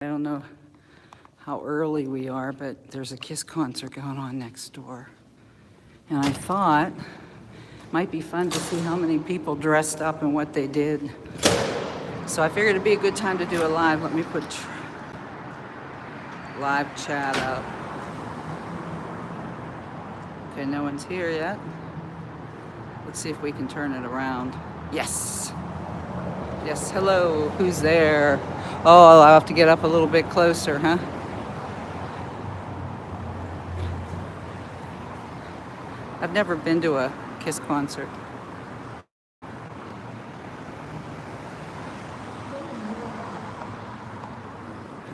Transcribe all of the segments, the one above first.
I don't know how early we are, but there's a Kiss concert going on next door. And I thought it might be fun to see how many people dressed up and what they did. So I figured it'd be a good time to do a live. Let me put live chat up. Okay, no one's here yet. Let's see if we can turn it around. Yes. Yes, hello. Who's there? Oh, I'll have to get up a little bit closer, huh? I've never been to a Kiss concert. I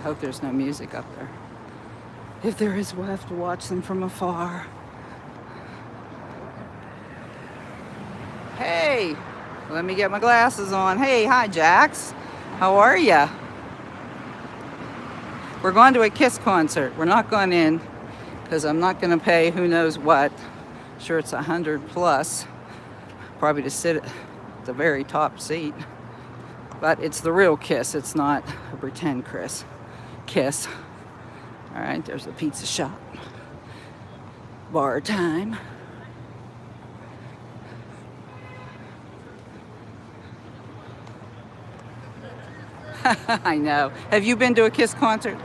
hope there's no music up there. If there is, we'll have to watch them from afar. Hey, let me get my glasses on. Hey, hi, Jax. How are ya? We're going to a Kiss concert. We're not going in because I'm not going to pay who knows what. Sure, it's 100 plus, probably to sit at the very top seat. But it's the real Kiss. It's not a pretend Kiss. All right, there's the pizza shop. Bar time. I know. Have you been to a Kiss concert?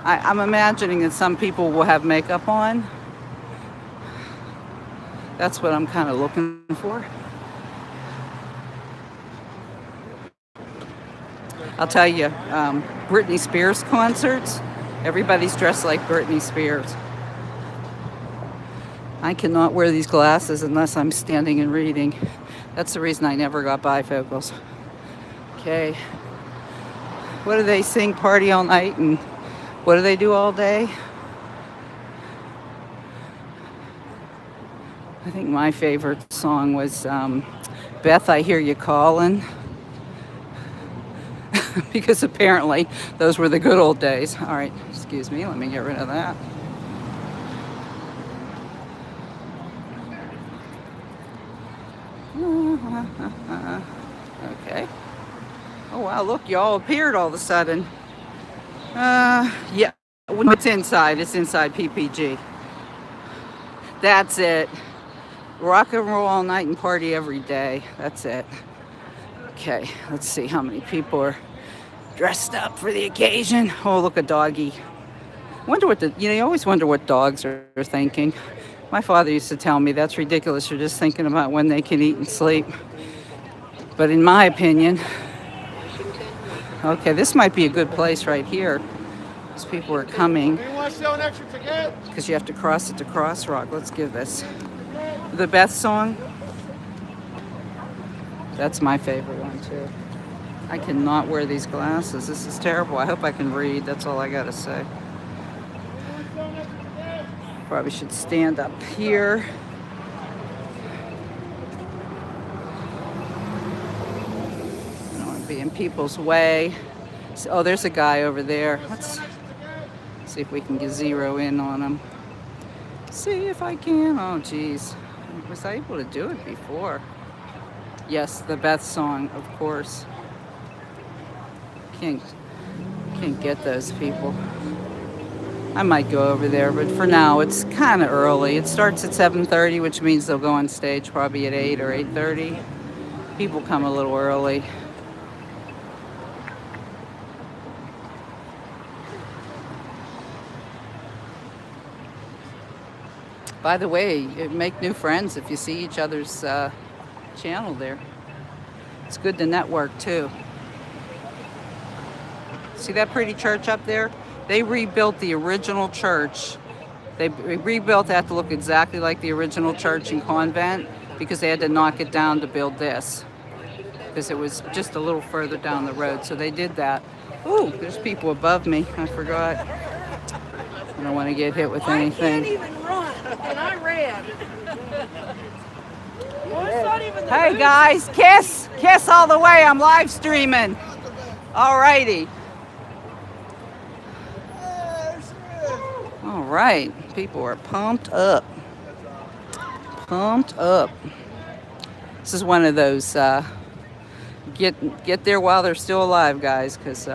I'm imagining that some people will have makeup on. That's what I'm kind of looking for. I'll tell you, Britney Spears concerts, everybody's dressed like Britney Spears. I cannot wear these glasses unless I'm standing and reading. That's the reason I never got bifocals. Okay. What do they sing? Party all night, and what do they do all day? I think my favorite song was Beth, I Hear You Calling. Because apparently those were the good old days. All right, excuse me, let me get rid of that. Okay. Oh wow, look, y'all appeared all of a sudden. Yeah, it's inside PPG. That's it. Rock and roll all night and party every day. That's it. Okay, let's see how many people are dressed up for the occasion. Oh, look, a doggy. Wonder what you always wonder what dogs are thinking. My father used to tell me that's ridiculous. You're just thinking about when they can eat and sleep. But in my opinion, okay, this might be a good place right here. These people are coming. Because you have to cross it to Crossrock. Let's give this. The Beth song. That's my favorite one too. I cannot wear these glasses. This is terrible. I hope I can read. That's all I gotta say. Probably should stand up here. I don't want to be in people's way. Oh, there's a guy over there. Let's see if we can get zero in on him. See if I can. Oh, geez. Was I able to do it before? Yes, the Beth song, of course. Can't get those people. I might go over there, but for now it's kind of early. It starts at 7:30, which means they'll go on stage probably at 8 or 8:30. People come a little early. By the way, make new friends if you see each other's channel there. It's good to network too. See that pretty church up there? They rebuilt the original church. They rebuilt that to look exactly like the original church and convent because they had to knock it down to build this. Because it was just a little further down the road. So they did that. Ooh, there's people above me. I forgot. I don't want to get hit with anything. I can't even run, and I ran. Hey guys, Kiss all the way. I'm live streaming. Alrighty. All right, people are pumped up. This is one of those get there while they're still alive, guys, because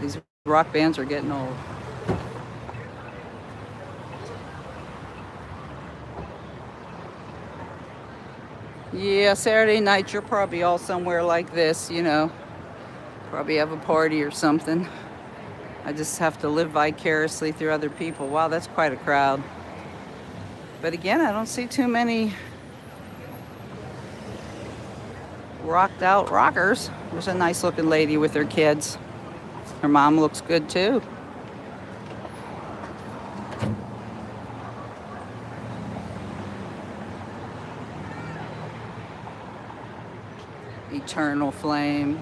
These rock bands are getting old. Yeah, Saturday night you're probably all somewhere like this, you know. Probably have a party or something. I just have to live vicariously through other people. Wow, that's quite a crowd. But again, I don't see too many rocked out rockers. There's a nice looking lady with her kids. Her mom looks good too. Eternal Flame.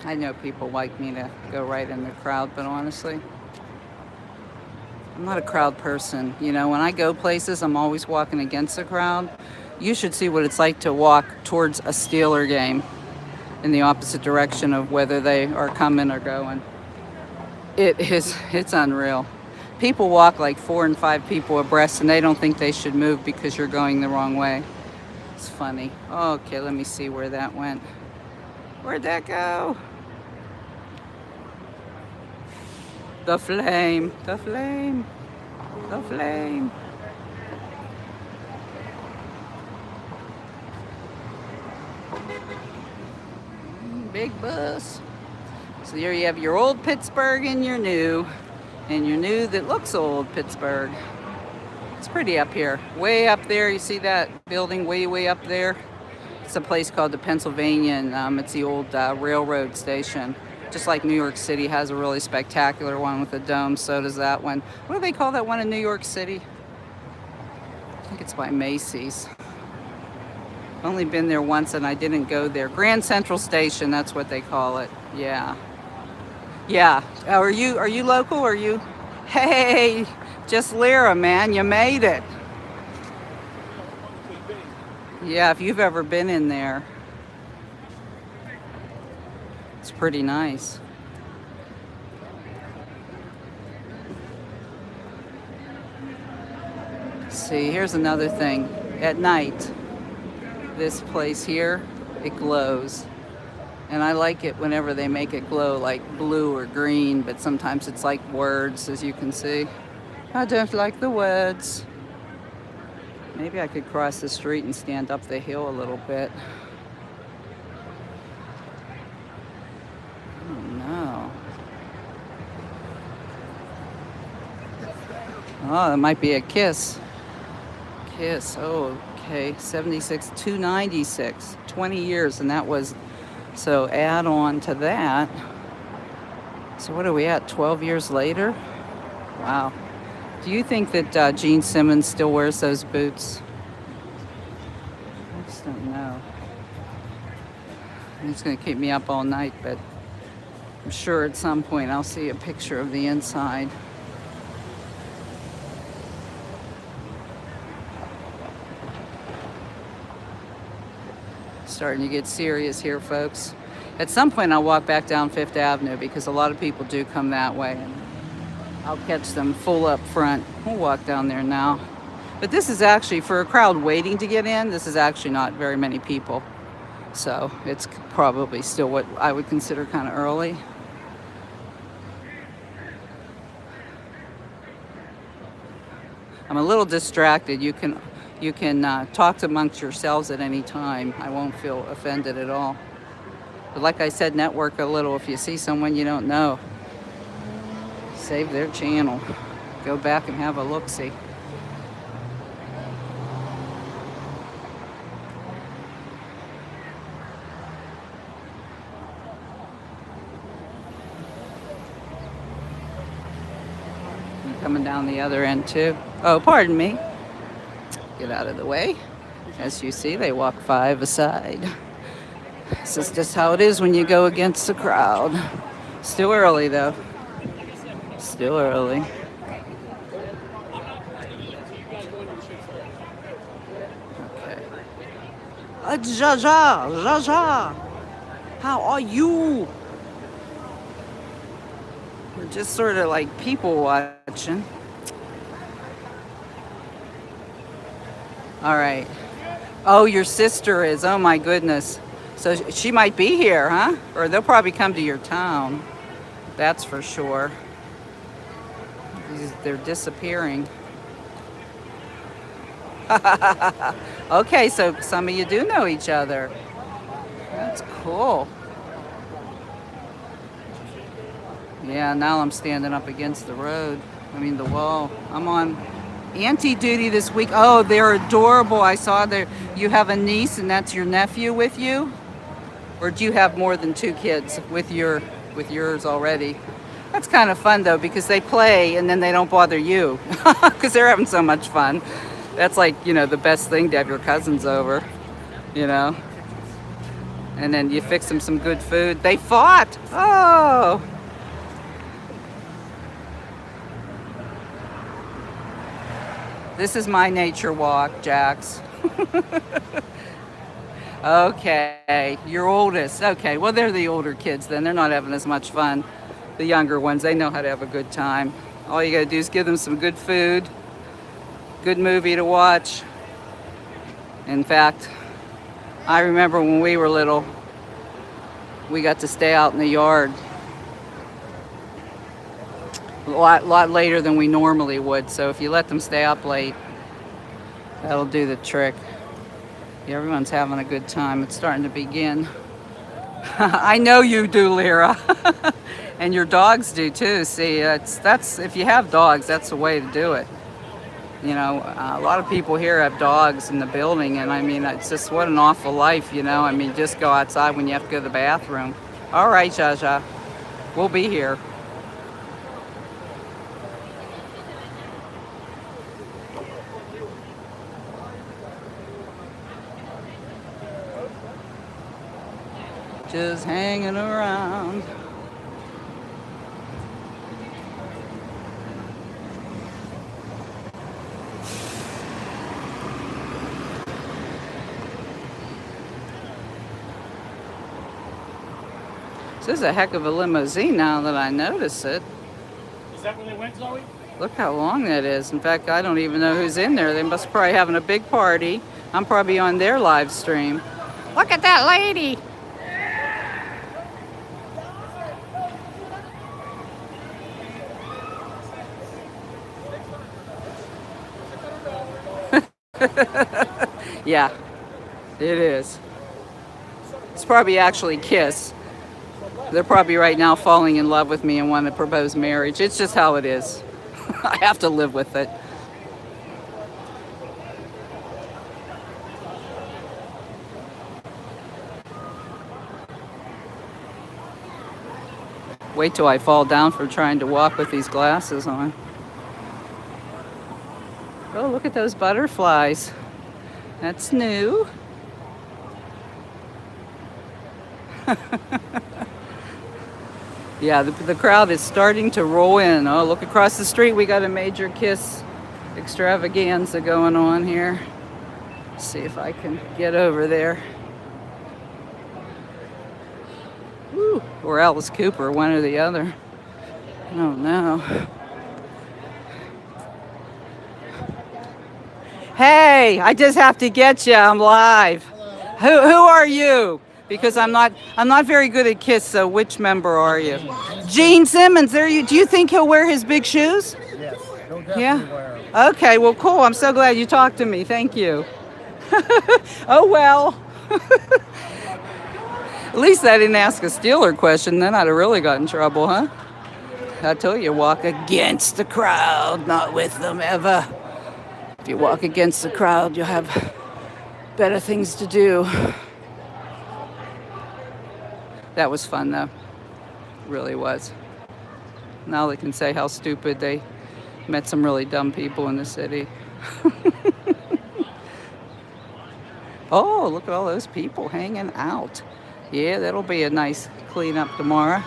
I know people like me to go right in the crowd, but honestly, I'm not a crowd person. You know, when I go places, I'm always walking against the crowd. You should see what it's like to walk towards a Steeler game in the opposite direction of whether they are coming or going. It's unreal. People walk like 4 and 5 people abreast and they don't think they should move because you're going the wrong way. It's funny. Okay, let me see where that went. Where'd that go? The flame, the flame, the flame. Big bus. So there you have your old Pittsburgh and your new that looks old Pittsburgh. It's pretty up here. Way up there, you see that building way up there? It's a place called the Pennsylvania, and it's the old railroad station. Just like New York City has a really spectacular one with a dome, so does that one. What do they call that one in New York City? I think it's by Macy's. I've only been there once and I didn't go there. Grand Central Station, that's what they call it. Yeah. Yeah. Are you local? Are you? Hey, just Lyra, man, you made it. Yeah, if you've ever been in there. It's pretty nice. See, here's another thing. At night, this place here, it glows. And I like it whenever they make it glow like blue or green, but sometimes it's like words, as you can see. I don't like the words. Maybe I could cross the street and stand up the hill a little bit. Oh, that might be a Kiss. Kiss. Oh, okay. 76, 296. 20 years, and that was, so add on to that. So what are we at, 12 years later? Wow. Do you think that Gene Simmons still wears those boots? I just don't know. It's going to keep me up all night, but I'm sure at some point I'll see a picture of the inside. Starting to get serious here, folks. At some point I'll walk back down Fifth Avenue because a lot of people do come that way, and I'll catch them full up front. We'll walk down there now. But this is actually, for a crowd waiting to get in, this is actually not very many people. So it's probably still what I would consider kind of early. I'm a little distracted. You can talk amongst yourselves at any time. I won't feel offended at all. But like I said, network a little. If you see someone you don't know, save their channel. Go back and have a look-see. Coming down the other end too. Oh, pardon me. Get out of the way. As you see, they walk 5 aside. This is just how it is when you go against the crowd. Still early though. Still early. Okay. Jaja. How are you? We're just sort of like people watching. All right. Oh, your sister is. Oh my goodness. So she might be here, huh? Or they'll probably come to your town. That's for sure. They're disappearing. Okay, so some of you do know each other. That's cool. Yeah, now I'm standing up against the road. I mean, the wall. I'm on auntie duty this week. Oh, they're adorable. I saw there. You have a niece, and that's your nephew with you, or do you have more than two kids with yours already? That's kind of fun though, because they play and then they don't bother you because they're having so much fun. That's like, the best thing to have your cousins over, you know. And then you fix them some good food. They fought. Oh. This is my nature walk, Jax. Okay, your oldest. Okay, well, they're the older kids then. They're not having as much fun. The younger ones, they know how to have a good time. All you gotta do is give them some good food, good movie to watch. In fact, I remember when we were little, we got to stay out in the yard a lot later than we normally would. So if you let them stay up late, that'll do the trick. Yeah, everyone's having a good time. It's starting to begin. I know you do, Lyra. And your dogs do too. See, that's if you have dogs, that's the way to do it. A lot of people here have dogs in the building, and I mean, it's just what an awful life, I mean, just go outside when you have to go to the bathroom. All right, Jaja, we'll be here. Just hanging around. This is a heck of a limousine now that I notice it. Is that where they went, Zoe? Look how long that is. In fact, I don't even know who's in there. They must probably having a big party. I'm probably on their live stream. Look at that lady. Yeah, it is. It's probably actually Kiss. They're probably right now falling in love with me and want to propose marriage. It's just how it is. I have to live with it. Wait till I fall down for trying to walk with these glasses on. Oh, look at those butterflies. That's new. Yeah, the crowd is starting to roll in. Oh, look across the street. We got a major Kiss extravaganza going on here. Let's see if I can get over there. Woo. Or Alice Cooper, one or the other. I don't know. Hey, I just have to get you. I'm live. Who are you? Because I'm not very good at Kiss. So which member are you? Gene Simmons. There you. Do you think he'll wear his big shoes? Yes, he'll definitely wear them. Yeah. Okay. Well, cool. I'm so glad you talked to me. Thank you. Oh well. At least I didn't ask a Steeler question. Then I'd have really got in trouble, huh? I told you, walk against the crowd, not with them ever. If you walk against the crowd, you'll have better things to do. That was fun, though. It really was. Now they can say how stupid they met some really dumb people in the city. Oh, look at all those people hanging out. Yeah, that'll be a nice cleanup tomorrow.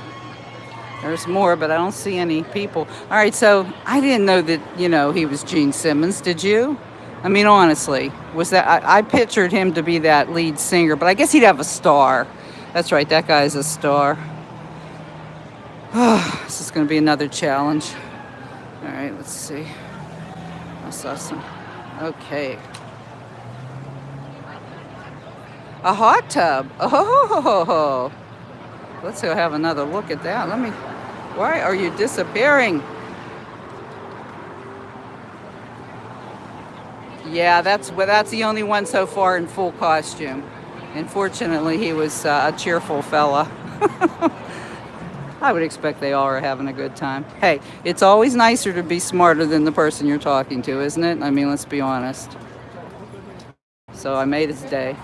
There's more, but I don't see any people. All right, so I didn't know that, he was Gene Simmons. Did you? I mean, honestly, was that I pictured him to be that lead singer, but I guess he'd have a star. That's right, that guy's a star. Oh, this is going to be another challenge. All right, let's see. I saw some. Okay. A hot tub. Oh, let's go have another look at that. Why are you disappearing? Yeah, that's the only one so far in full costume. Unfortunately, he was a cheerful fella. I would expect they all are having a good time. Hey, it's always nicer to be smarter than the person you're talking to, isn't it? I mean, let's be honest. So I made his day.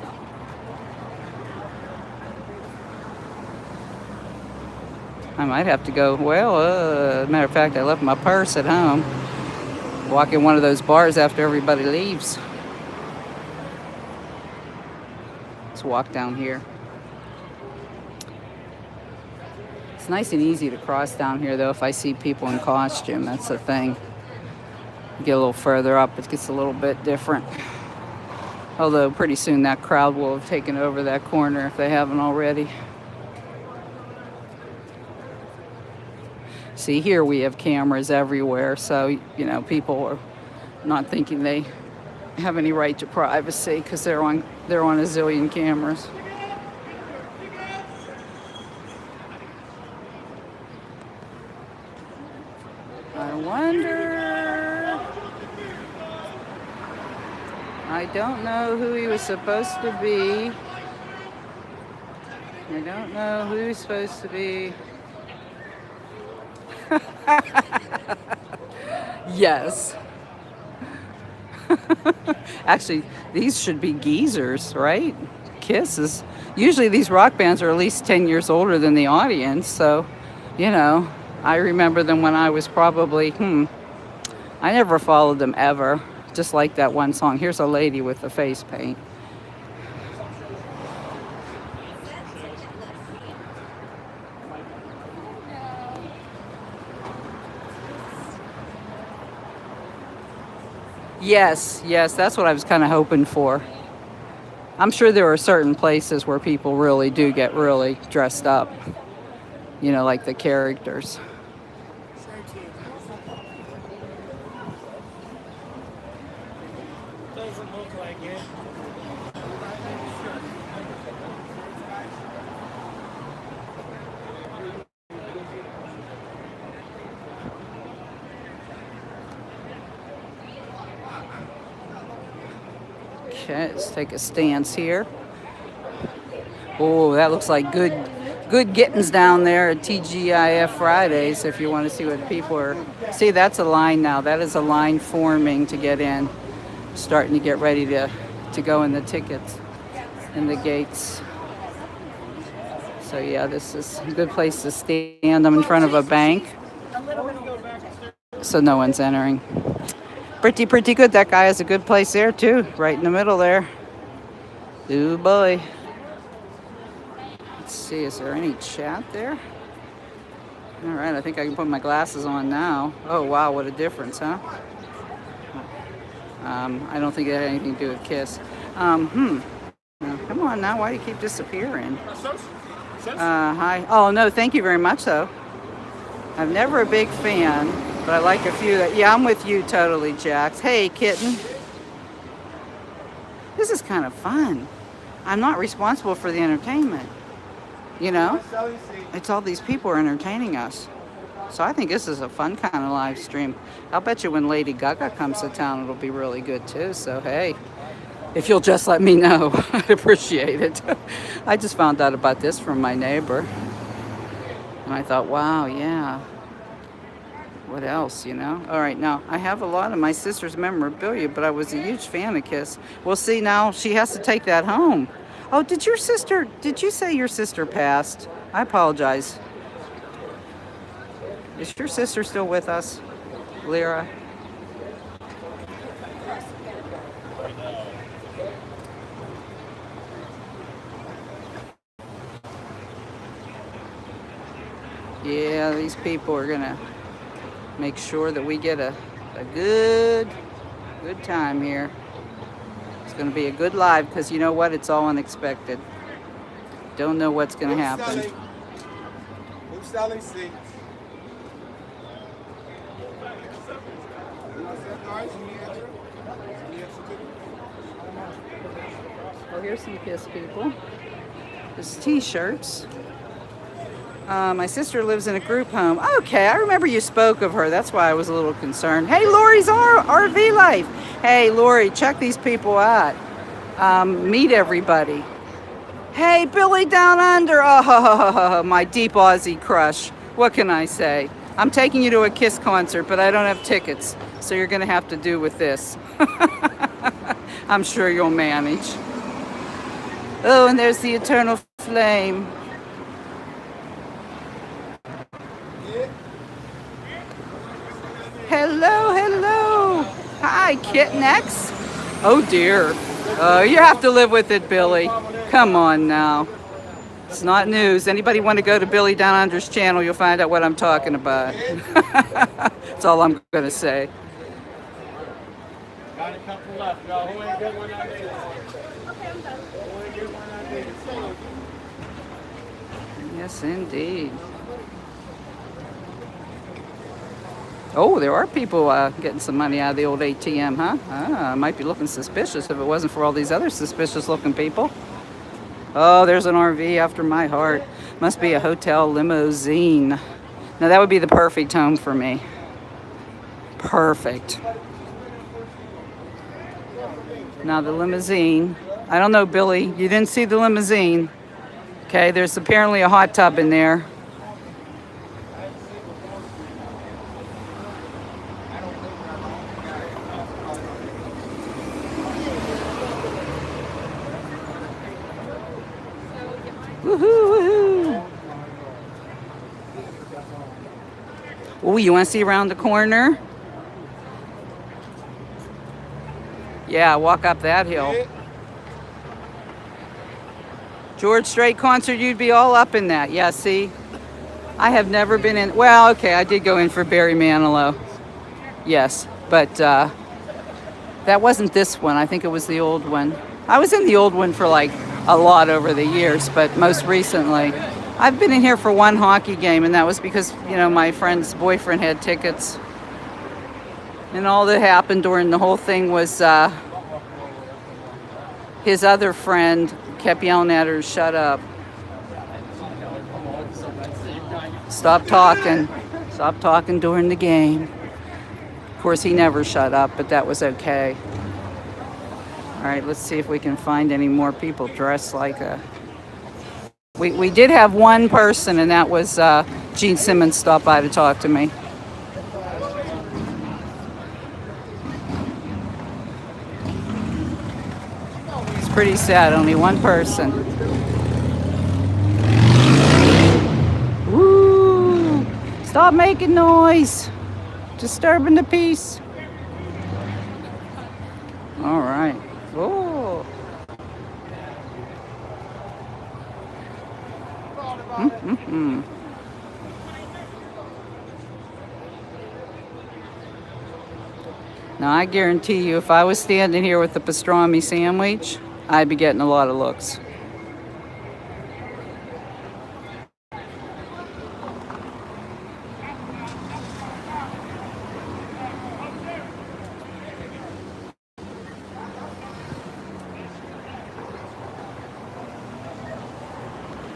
I might have to go, as a matter of fact, I left my purse at home. Walk in one of those bars after everybody leaves. Let's walk down here. It's nice and easy to cross down here, though, if I see people in costume. That's the thing. Get a little further up, it gets a little bit different. Although pretty soon that crowd will have taken over that corner if they haven't already. See, here we have cameras everywhere, so, you know, people are not thinking they have any right to privacy because they're on a zillion cameras. I wonder. I don't know who he was supposed to be. I don't know who he's supposed to be. Yes. Actually, these should be geezers, right? Kiss is usually these rock bands are at least 10 years older than the audience, so you know, I remember them when I was probably I never followed them ever. Just like that one song. Here's a lady with the face paint. Yes, that's what I was kind of hoping for. I'm sure there are certain places where people really do get really dressed up, you know, like the characters. Doesn't look like it. Okay, let's take a stance here. Oh, that looks like good gettings down there at TGIF Fridays if you want to see what people are. See, that's a line now. That is a line forming to get in. Starting to get ready to go in the tickets in the gates. So yeah, this is a good place to stand. I'm in front of a bank, so no one's entering. Pretty good. That guy has a good place there too, right in the middle there. Ooh boy. Let's see, is there any chat there? All right, I think I can put my glasses on now. Oh wow, what a difference, huh? I don't think it had anything to do with Kiss. Now, come on now, why do you keep disappearing? Hi. Oh no, thank you very much though. I'm never a big fan, but I like a few that, yeah, I'm with you totally, Jax. Hey, kitten. This is kind of fun. I'm not responsible for the entertainment. You know? It's all these people are entertaining us. So I think this is a fun kind of live stream. I'll bet you when Lady Gaga comes to town, it'll be really good too. So hey, if you'll just let me know, I'd appreciate it. I just found out about this from my neighbor. And I thought, wow, yeah. What else, you know? All right, now, I have a lot of my sister's memorabilia, but I was a huge fan of Kiss. Well, see, now she has to take that home. Oh, did you say your sister passed? I apologize. Is your sister still with us, Lyra? Yeah, these people are gonna make sure that we get a good time here. It's gonna be a good live because you know what? It's all unexpected. Don't know what's gonna happen. Who's selling seats? here's some Kiss people. There's t-shirts. My sister lives in a group home. Okay, I remember you spoke of her. That's why I was a little concerned. Hey, Lori's RV Life. Hey, Lori, check these people out. Meet everybody. Hey, Billy Down Under. Oh, my deep Aussie crush. What can I say? I'm taking you to a Kiss concert, but I don't have tickets. So you're going to have to do with this. I'm sure you'll manage. Oh, and there's the Eternal Flame. Hello, hello. Hi, Kitten X. Oh, dear. Oh, you have to live with it, Billy. Come on now. It's not news. Anybody want to go to Billy Down Under's channel, you'll find out what I'm talking about. That's all I'm going to say. Got a couple left, y'all. Who ain't good one I did? Who ain't good one I did? Yes, indeed. Oh, there are people getting some money out of the old ATM, huh? Ah, might be looking suspicious if it wasn't for all these other suspicious-looking people. Oh, there's an RV after my heart. Must be a hotel limousine. Now, that would be the perfect home for me. Perfect. Now, the limousine. I don't know, Billy. You didn't see the limousine. Okay, there's apparently a hot tub in there. Woohoo, woohoo. Oh, you want to see around the corner? Yeah, walk up that hill. George Strait concert, you'd be all up in that. Yeah, see? I have never been in. Well, okay, I did go in for Barry Manilow. Yes, but that wasn't this one. I think it was the old one. I was in the old one for like a lot over the years, but most recently. I've been in here for one hockey game, and that was because, you know, my friend's boyfriend had tickets. And all that happened during the whole thing was his other friend kept yelling at her to shut up. Stop talking. Stop talking during the game. Of course, he never shut up, but that was okay. All right, let's see if we can find any more people dressed like a... We did have one person, and that was Gene Simmons stopped by to talk to me. It's pretty sad, only one person. Woo! Stop making noise. Disturbing the peace. All right. Oh. Mm-hmm. Now, I guarantee you, if I was standing here with the pastrami sandwich, I'd be getting a lot of looks.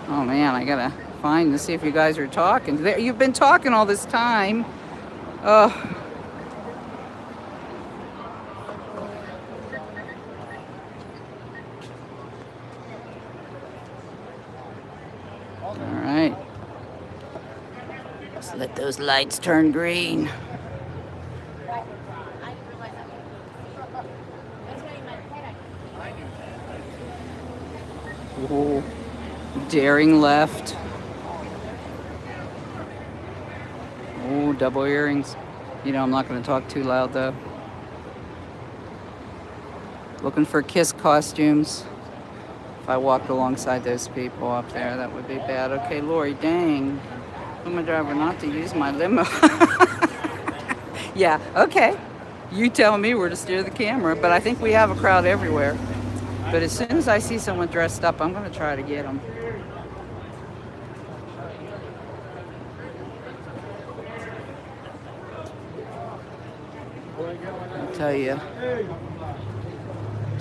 Oh man, I gotta find to see if you guys are talking. You've been talking all this time. All right. Let's let those lights turn green. Whoa. Daring left. Oh, double earrings. You know, I'm not going to talk too loud though. Looking for Kiss costumes. If I walked alongside those people up there, that would be bad. Okay, Lori, dang. I'm a driver not to use my limo. Yeah, okay. You tell me where to steer the camera, but I think we have a crowd everywhere. But as soon as I see someone dressed up, I'm going to try to get them. I'll tell you,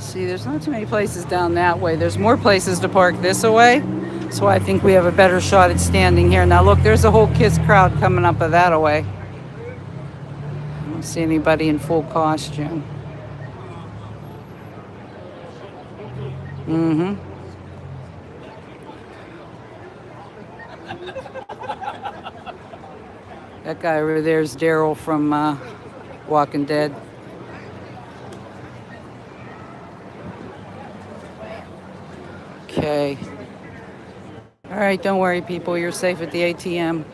See, there's not too many places down that way. There's more places to park this way. So I think we have a better shot at standing here. Now look, there's a whole KISS crowd coming up of that way. I don't see anybody in full costume. Mm-hmm. That guy over there is Daryl from Walking Dead. Okay. All right, don't worry, people. You're safe at the ATM.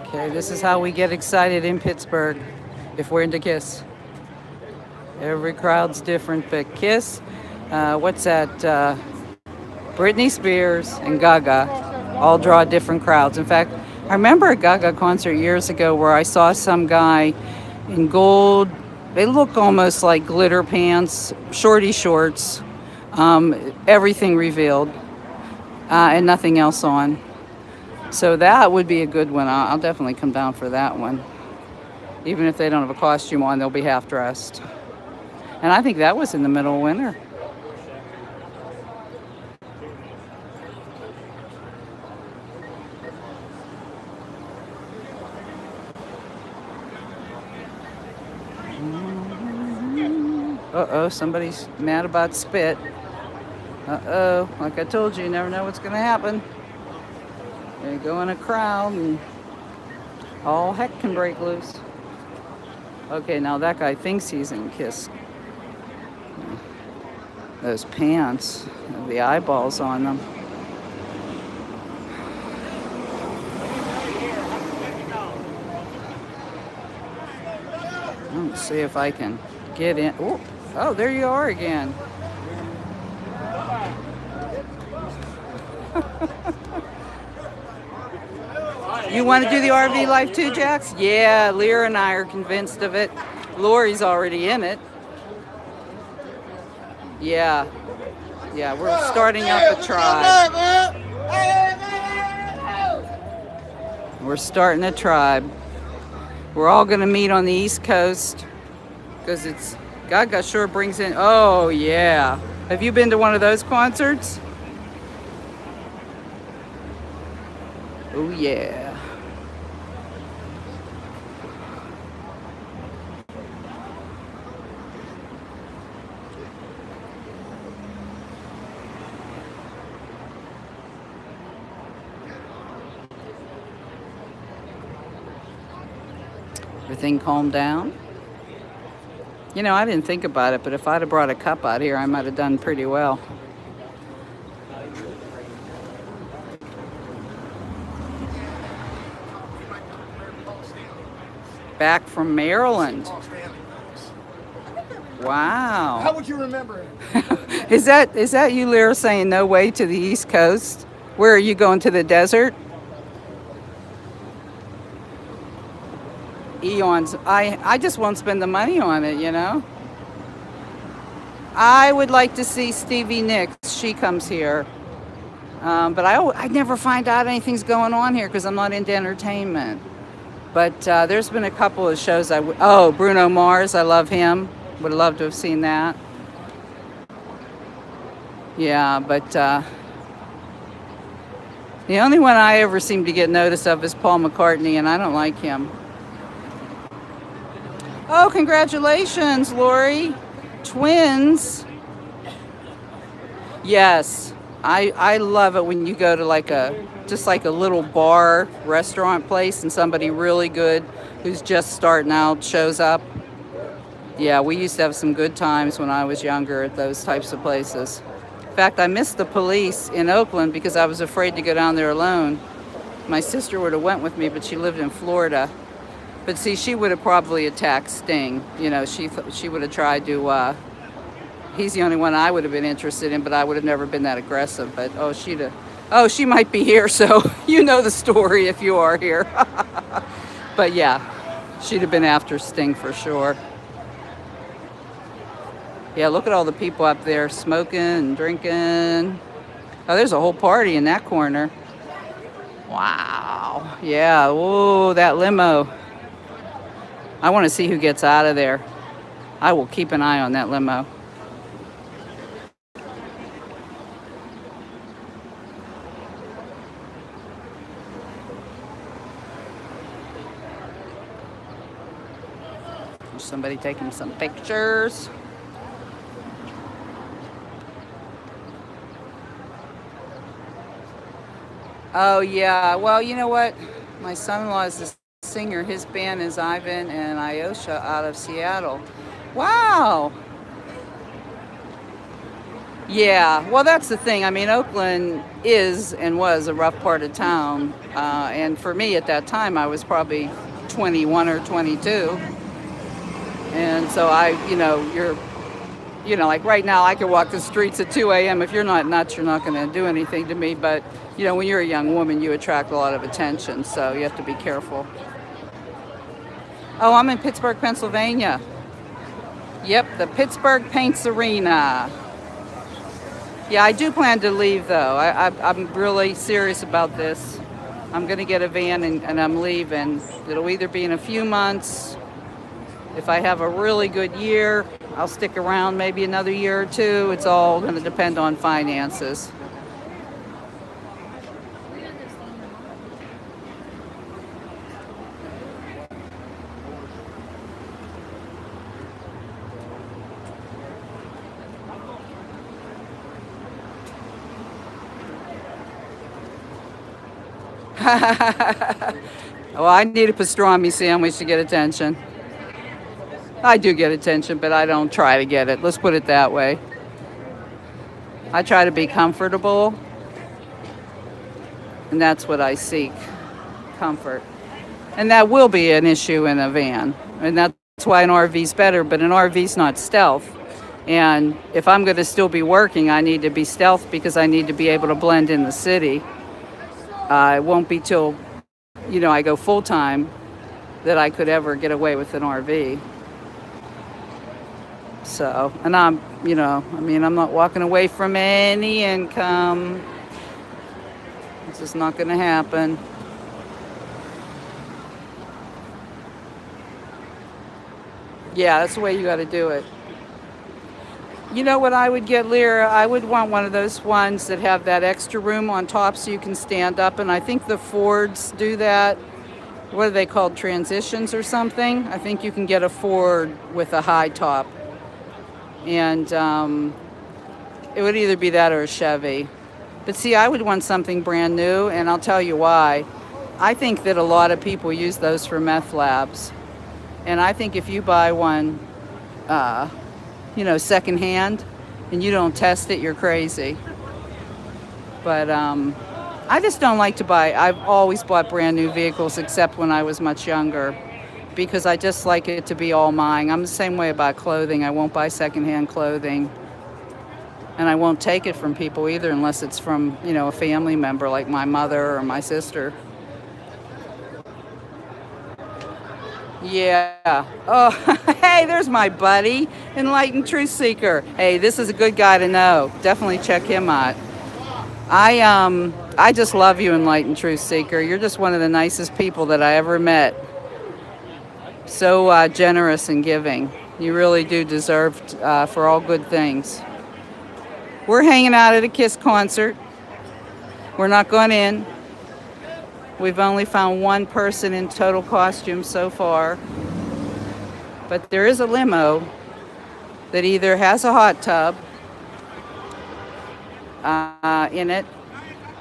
Okay, this is how we get excited in Pittsburgh if we're into KISS. Every crowd's different, but KISS, what's that? Britney Spears and Gaga all draw different crowds. In fact, I remember a Gaga concert years ago where I saw some guy in gold. They look almost like glitter pants, shorty shorts, everything revealed, and nothing else on. So that would be a good one. I'll definitely come down for that one. Even if they don't have a costume on, they'll be half dressed. And I think that was in the middle of winter. Uh-oh, somebody's mad about spit. Uh-oh, like I told you, you never know what's going to happen. They go in a crowd and all heck can break loose. Okay, now that guy thinks he's in KISS. Those pants, the eyeballs on them. Let's see if I can get in. Ooh. Oh, there you are again. You want to do the RV life too, Jax? Yeah, Lear and I are convinced of it. Lori's already in it. Yeah. Yeah, we're starting up a tribe. We're starting a tribe. We're all going to meet on the East Coast because it's Gaga sure brings in. Oh, yeah. Have you been to one of those concerts? Oh, yeah. Everything calmed down. You know, I didn't think about it, but if I'd have brought a cup out here, I might have done pretty well. Back from Maryland. Wow. How would you remember it? Is that you, Lyra, saying no way to the East Coast? Where are you going, to the desert? Eons. I just won't spend the money on it, you know. I would like to see Stevie Nicks. She comes here. But I never find out anything's going on here because I'm not into entertainment. But there's been a couple of shows oh, Bruno Mars. I love him. Would have loved to have seen that. Yeah, but the only one I ever seem to get notice of is Paul McCartney, and I don't like him. Oh, congratulations, Lori. Twins. Yes. I love it when you go to just like a little bar restaurant place and somebody really good who's just starting out shows up. Yeah, we used to have some good times when I was younger at those types of places. In fact, I missed the police in Oakland because I was afraid to go down there alone. My sister would have went with me, but she lived in Florida. But see, she would have probably attacked Sting. You know, she would have tried to, he's the only one I would have been interested in, but I would have never been that aggressive. But, she might be here, so you know the story if you are here. But yeah, she'd have been after Sting for sure. Yeah, look at all the people up there smoking and drinking. Oh, there's a whole party in that corner. Wow. Yeah, whoa, that limo. I want to see who gets out of there. I will keep an eye on that limo. There's somebody taking some pictures. Oh, yeah. Well, you know what? My son-in-law is a singer. His band is Ivan and Ayosha out of Seattle. Wow. Yeah. Well, that's the thing. I mean, Oakland is and was a rough part of town. And for me at that time, I was probably 21 or 22. And so like right now, I could walk the streets at 2 a.m. If you're not nuts, you're not going to do anything to me. But, when you're a young woman, you attract a lot of attention. So you have to be careful. Oh, I'm in Pittsburgh, Pennsylvania. Yep, the Pittsburgh Paints Arena. Yeah, I do plan to leave, though. I'm really serious about this. I'm going to get a van and I'm leaving. It'll either be in a few months. If I have a really good year, I'll stick around maybe another year or two. It's all going to depend on finances. Well, I need a pastrami sandwich to get attention. I do get attention, but I don't try to get it. Let's put it that way. I try to be comfortable, and that's what I seek, comfort. And that will be an issue in a van, and that's why an RV's better, but an RV's not stealth. And if I'm going to still be working, I need to be stealth because I need to be able to blend in the city. It won't be till, I go full-time that I could ever get away with an RV. So, and I'm not walking away from any income. It's just not going to happen. Yeah, that's the way you got to do it. You know what I would get, Lyra? I would want one of those ones that have that extra room on top so you can stand up. And I think the Fords do that. What are they called? Transitions or something? I think you can get a Ford with a high top. And it would either be that or a Chevy. But see, I would want something brand new, and I'll tell you why. I think that a lot of people use those for meth labs. And I think if you buy one, secondhand, and you don't test it, you're crazy. But I just don't like to buy. I've always bought brand new vehicles, except when I was much younger, because I just like it to be all mine. I'm the same way about clothing. I won't buy secondhand clothing. And I won't take it from people either unless it's from, a family member like my mother or my sister. Yeah. Oh, hey, there's my buddy, Enlightened Truth Seeker. Hey, this is a good guy to know. Definitely check him out. I just love you, Enlightened Truth Seeker. You're just one of the nicest people that I ever met. So generous and giving. You really do deserve for all good things. We're hanging out at a KISS concert. We're not going in. We've only found one person in total costume so far. But there is a limo that either has a hot tub in it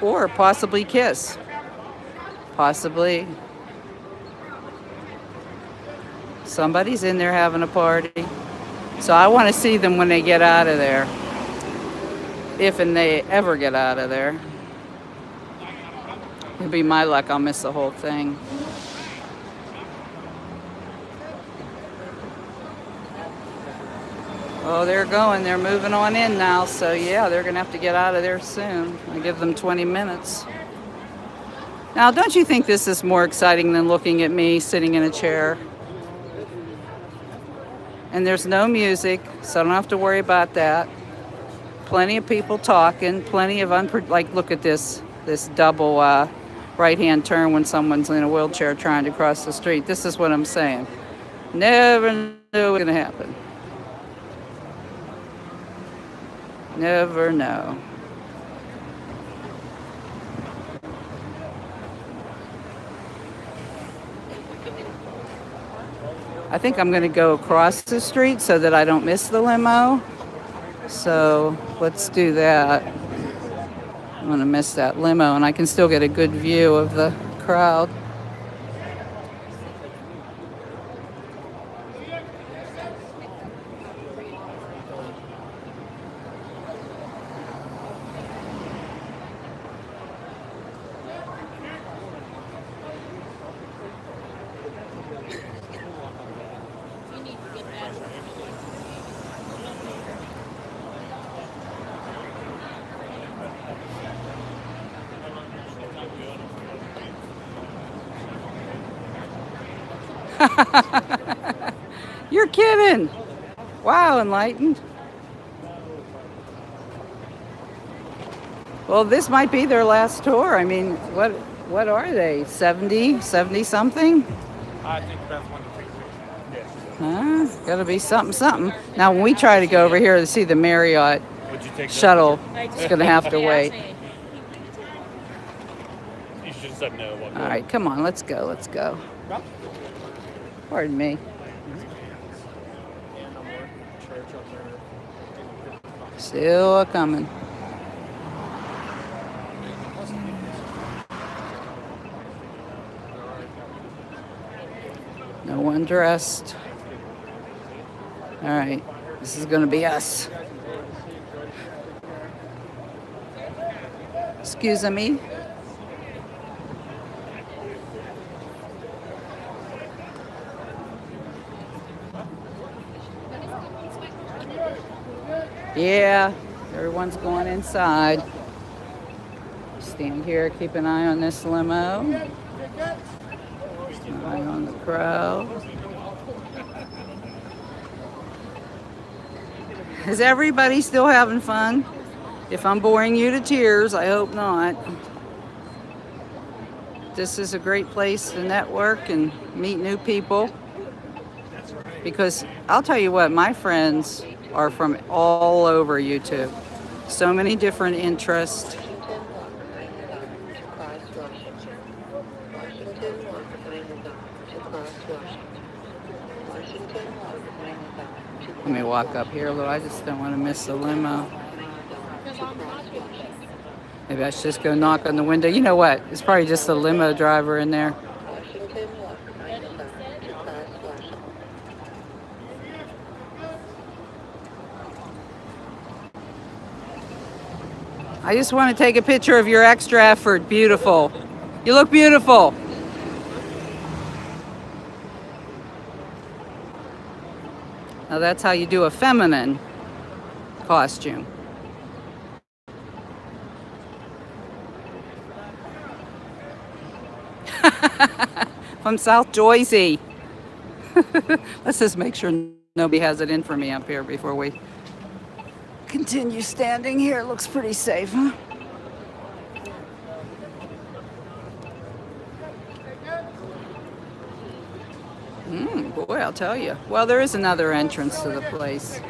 or possibly KISS. Possibly. Somebody's in there having a party. So I want to see them when they get out of there. If and they ever get out of there. It'll be my luck. I'll miss the whole thing. Oh, they're going. They're moving on in now. So, yeah, they're going to have to get out of there soon. I give them 20 minutes. Now, don't you think this is more exciting than looking at me sitting in a chair? And there's no music, so I don't have to worry about that. Plenty of people talking. Plenty of look at this double right-hand turn when someone's in a wheelchair trying to cross the street. This is what I'm saying. Never know what's gonna happen. Never know. I think I'm gonna go across the street so that I don't miss the limo. So let's do that. I'm gonna miss that limo and I can still get a good view of the crowd. You're kidding. Wow, enlightened. Well, this might be their last tour. I mean, what are they? 70 something? I think the best one to take pictures. Huh? Gotta be something. Now, when we try to go over here to see the Marriott Would you take shuttle, it's gonna have to wait. You should have said no. All right, come on, let's go. Pardon me. Still a coming. No one dressed. All right, this is gonna be us. Excuse me. Yeah, everyone's going inside. Stand here, keep an eye on this limo. Keep an eye on the crowd. Is everybody still having fun? If I'm boring you to tears, I hope not. This is a great place to network and meet new people. Because I'll tell you what, my friends are from all over YouTube. So many different interests. Let me walk up here a little. I just don't want to miss the limo. Maybe I should just go knock on the window. You know what? It's probably just the limo driver in there. I just want to take a picture of your extra effort. Beautiful. You look beautiful. Now that's how you do a feminine costume. From South Jersey. Let's just make sure nobody has it in for me up here before we continue standing here. It looks pretty safe, huh? Boy, I'll tell you. Well, there is another entrance to the place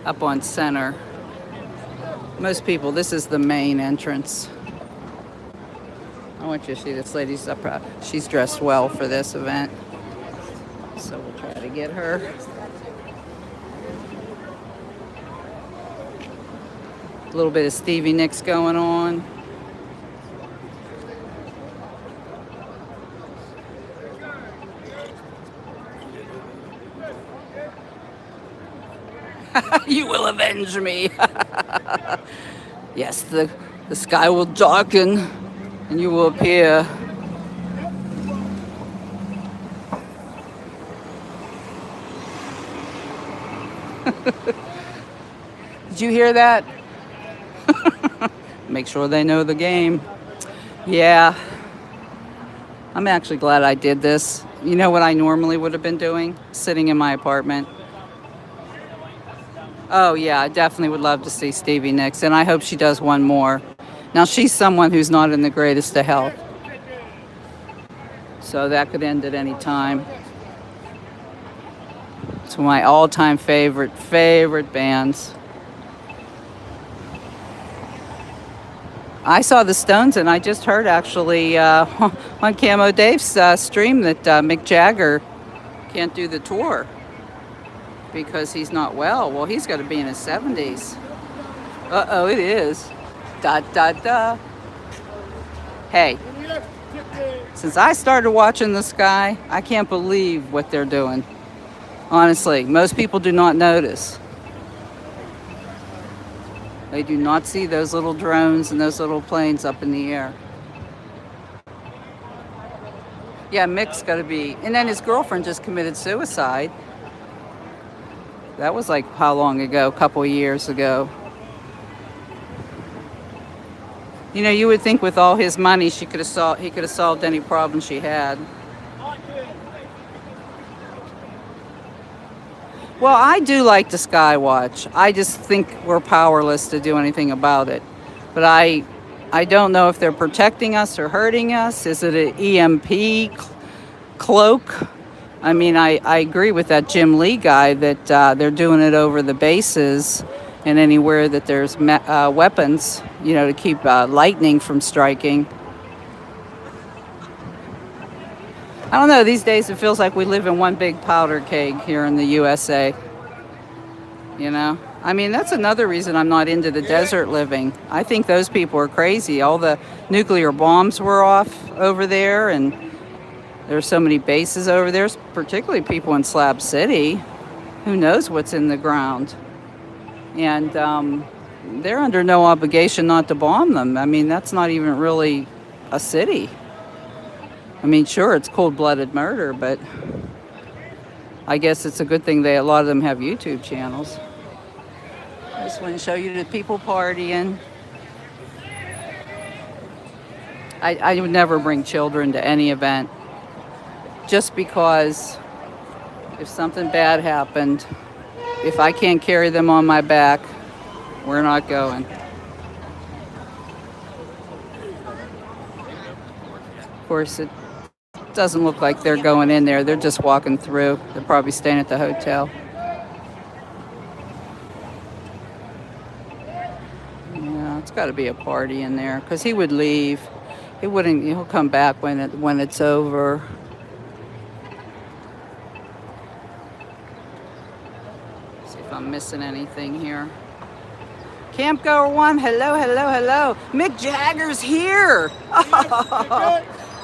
up on Center. Most people, this is the main entrance. I want you to see this lady's up. She's dressed well for this event. So we'll try to get her. A little bit of Stevie Nicks going on. You will avenge me. Yes, the sky will darken and you will appear. Did you hear that? Make sure they know the game. Yeah. I'm actually glad I did this. You know what I normally would have been doing? Sitting in my apartment. Oh, yeah, I definitely would love to see Stevie Nicks, and I hope she does one more. Now, she's someone who's not in the greatest of health, so that could end at any time. It's one of my all-time favorite bands. I saw the Stones, and I just heard actually on Camo Dave's stream that Mick Jagger can't do the tour because he's not well. Well, he's got to be in his 70s. Uh-oh, it is. Da, da, da. Hey, since I started watching the sky, I can't believe what they're doing. Honestly, most people do not notice. They do not see those little drones and those little planes up in the air. Yeah, Mick's got to be. And then his girlfriend just committed suicide. That was like how long ago? A couple of years ago. You know, you would think with all his money, he could have solved any problem she had. Well, I do like to sky watch. I just think we're powerless to do anything about it. But I don't know if they're protecting us or hurting us. Is it an EMP cloak? I mean, I agree with that Jim Lee guy that they're doing it over the bases and anywhere that there's weapons, you know, to keep lightning from striking. I don't know, these days it feels like we live in one big powder keg here in the USA. You know? I mean, that's another reason I'm not into the desert living. I think those people are crazy. All the nuclear bombs were off over there, and there's so many bases over there, particularly people in Slab City. Who knows what's in the ground? And they're under no obligation not to bomb them. I mean, that's not even really a city. I mean, sure, it's cold-blooded murder, but I guess it's a good thing a lot of them have YouTube channels. I just want to show you the people partying. I would never bring children to any event, just because if something bad happened, if I can't carry them on my back, we're not going. Of course, it doesn't look like they're going in there. They're just walking through. They're probably staying at the hotel. Yeah, it's got to be a party in there because he would leave. He wouldn't. He'll come back when it's over. See if I'm missing anything here. Camp Goer 1, hello. Mick Jagger's here.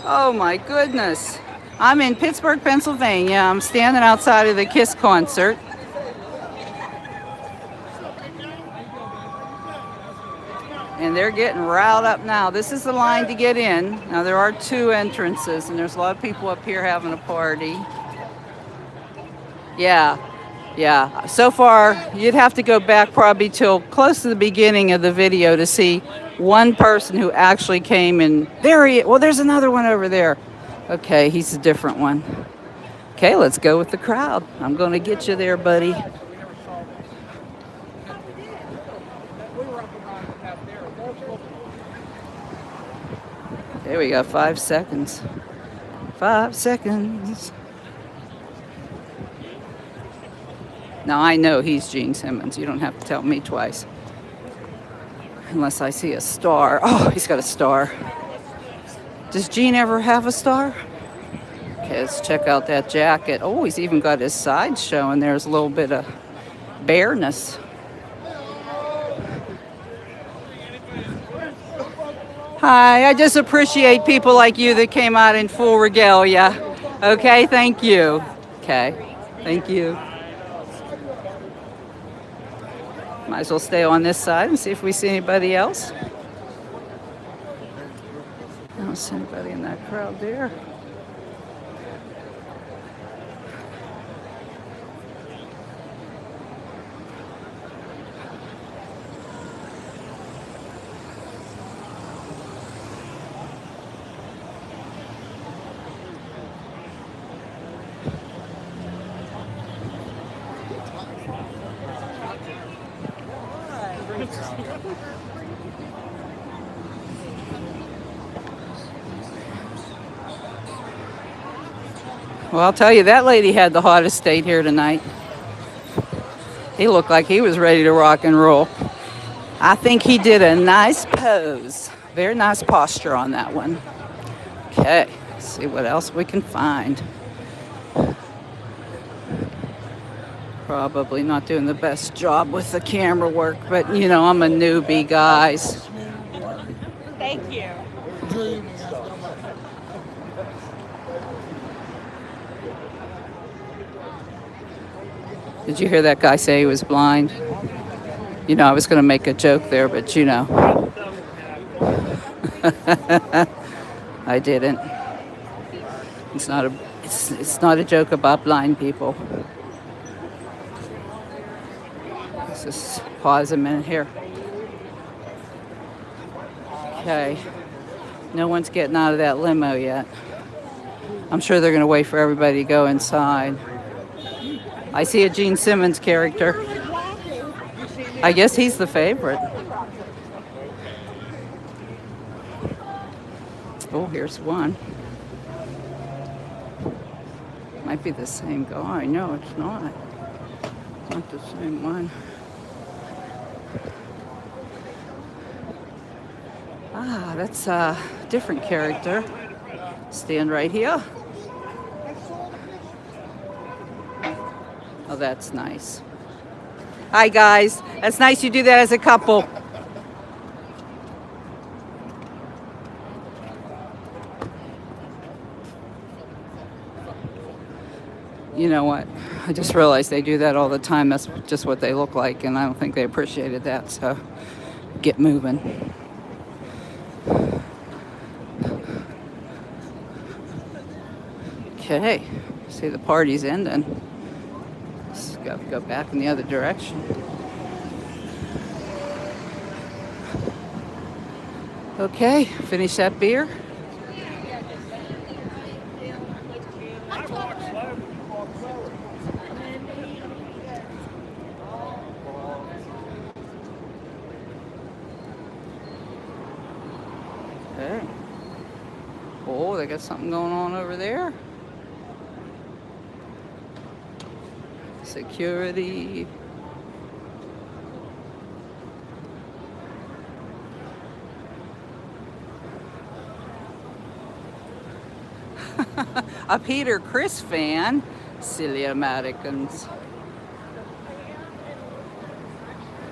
Oh my goodness. I'm in Pittsburgh, Pennsylvania. I'm standing outside of the Kiss concert. And they're getting riled up now. This is the line to get in. Now there are 2 entrances, and there's a lot of people up here having a party. Yeah. So far, you'd have to go back probably till close to the beginning of the video to see one person who actually came in. Well, there's another one over there. Okay, he's a different one. Okay, let's go with the crowd. I'm going to get you there, buddy. There we go, 5 seconds. 5 seconds. Now, I know he's Gene Simmons. You don't have to tell me twice. Unless I see a star. Oh, he's got a star. Does Gene ever have a star? Okay, let's check out that jacket. Oh, he's even got his sides showing. There's a little bit of bareness. Hi, I just appreciate people like you that came out in full regalia. Okay, thank you. Okay, thank you. Might as well stay on this side and see if we see anybody else. I don't see anybody in that crowd there. Well, I'll tell you, that lady had the hottest date here tonight. He looked like he was ready to rock and roll. I think he did a nice pose. Very nice posture on that one. Okay, let's see what else we can find. Probably not doing the best job with the camera work, but you know, I'm a newbie, guys. Thank you. Did you hear that guy say he was blind? You know, I was going to make a joke there, but you know. I didn't. It's not a joke about blind people. Let's just pause a minute here. Okay. No one's getting out of that limo yet. I'm sure they're going to wait for everybody to go inside. I see a Gene Simmons character. I guess he's the favorite. Oh, here's one. Might be the same guy. No, it's not. Not the same one. Ah, that's a different character. Stand right here. Oh, that's nice. Hi, guys. That's nice you do that as a couple. You know what? I just realized they do that all the time. That's just what they look like, and I don't think they appreciated that, so get moving. Okay. See, the party's ending. Just got to go back in the other direction. Okay, finish that beer. Okay. Oh, they got something going on over there. Security. A Peter Criss fan. Silly Americans.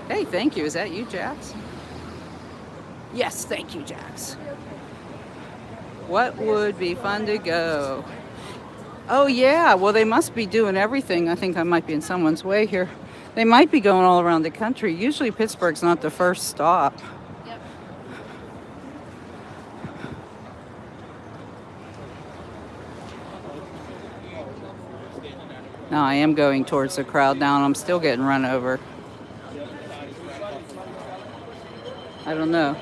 Hey, thank you. Is that you, Jax? Yes, thank you, Jax. What would be fun to go? Oh, yeah. Well, they must be doing everything. I think I might be in someone's way here. They might be going all around the country. Usually Pittsburgh's not the first stop. Yep. Now I am going towards the crowd now, and I'm still getting run over. I don't know.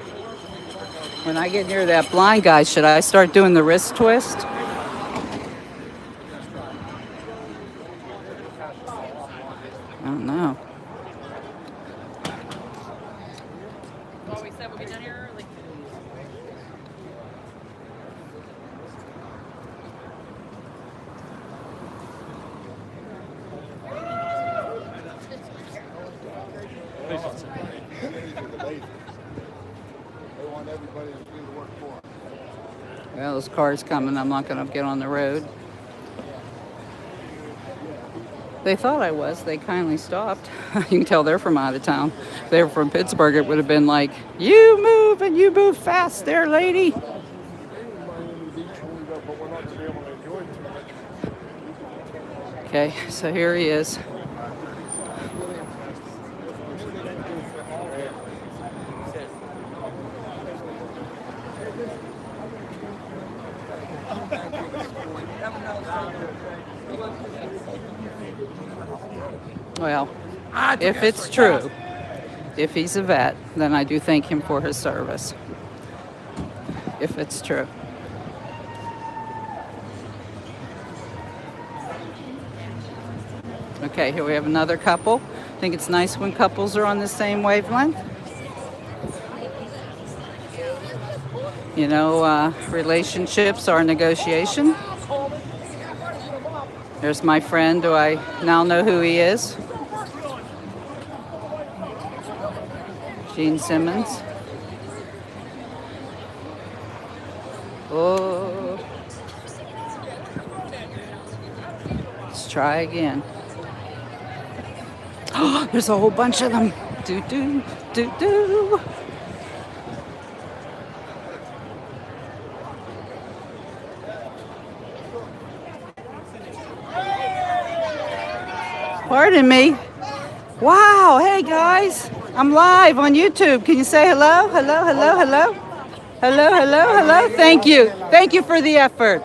When I get near that blind guy, should I start doing the wrist twist? I don't know. Well, we said we'll be done here early. Well, those cars coming. I'm not going to get on the road. They thought I was. They kindly stopped. You can tell they're from out of town. If they were from Pittsburgh, it would have been like, you move and you move fast there, lady. Okay, so here he is. Well, if it's true, if he's a vet, then I do thank him for his service. If it's true. Okay, here we have another couple. I think it's nice when couples are on the same wavelength. You know, relationships are negotiation. There's my friend. Do I now know who he is? Gene Simmons. Oh. Let's try again. Oh, there's a whole bunch of them. Do do do do. Pardon me. Wow, hey guys. I'm live on YouTube. Can you say hello? Hello, hello, hello. Hello, hello, hello. Thank you. Thank you for the effort.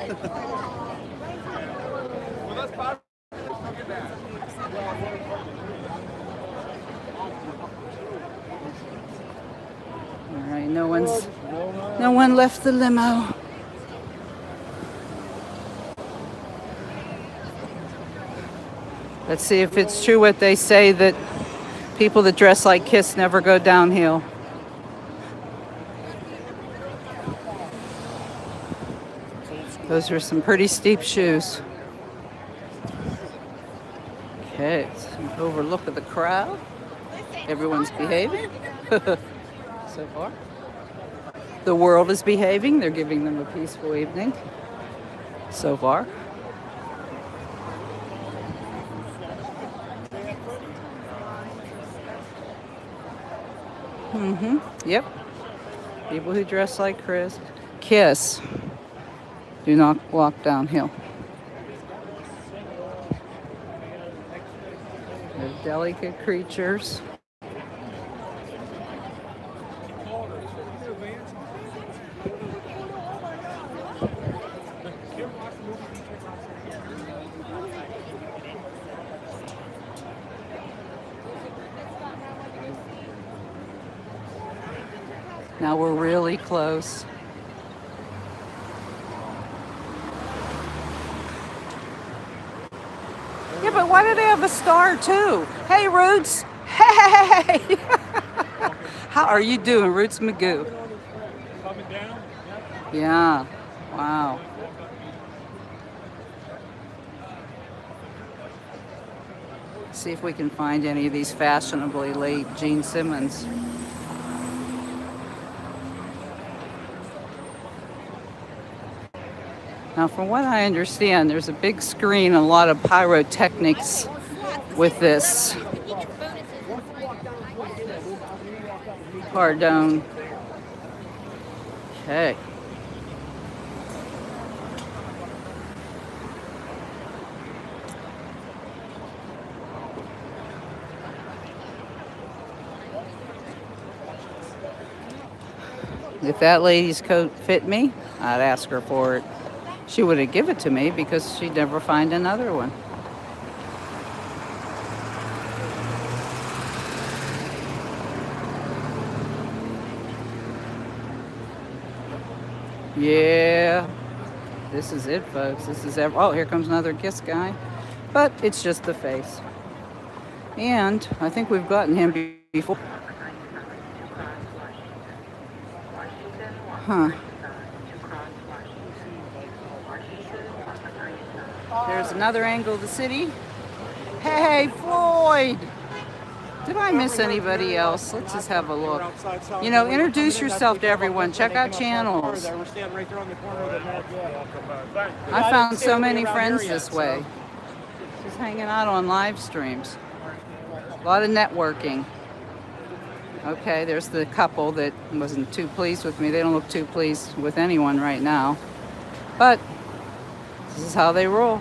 All right, no one left the limo. Let's see if it's true what they say that people that dress like Kiss never go downhill. Those are some pretty steep shoes. Okay, let's overlook of the crowd. Everyone's behaving so far. The world is behaving. They're giving them a peaceful evening so far. Yep. People who dress like Kiss do not walk downhill. They're delicate creatures. Now we're really close. Yeah, but why do they have a star too? Hey, Roots. Hey! How are you doing, Roots Magoo? Coming down? Yeah. Wow. See if we can find any of these fashionably late Gene Simmons. Now, from what I understand, there's a big screen and a lot of pyrotechnics with this. Pardon. Okay. If that lady's coat fit me, I'd ask her for it. She wouldn't give it to me because she'd never find another one. Yeah, this is it, folks. This is oh, here comes another Kiss guy, but it's just the face. And I think we've gotten him before. Huh. There's another angle of the city. Hey, Floyd! Did I miss anybody else? Let's just have a look. You know, introduce yourself to everyone. Check out channels. I found so many friends this way. Just hanging out on live streams. A lot of networking. Okay, there's the couple that wasn't too pleased with me. They don't look too pleased with anyone right now. But this is how they roll.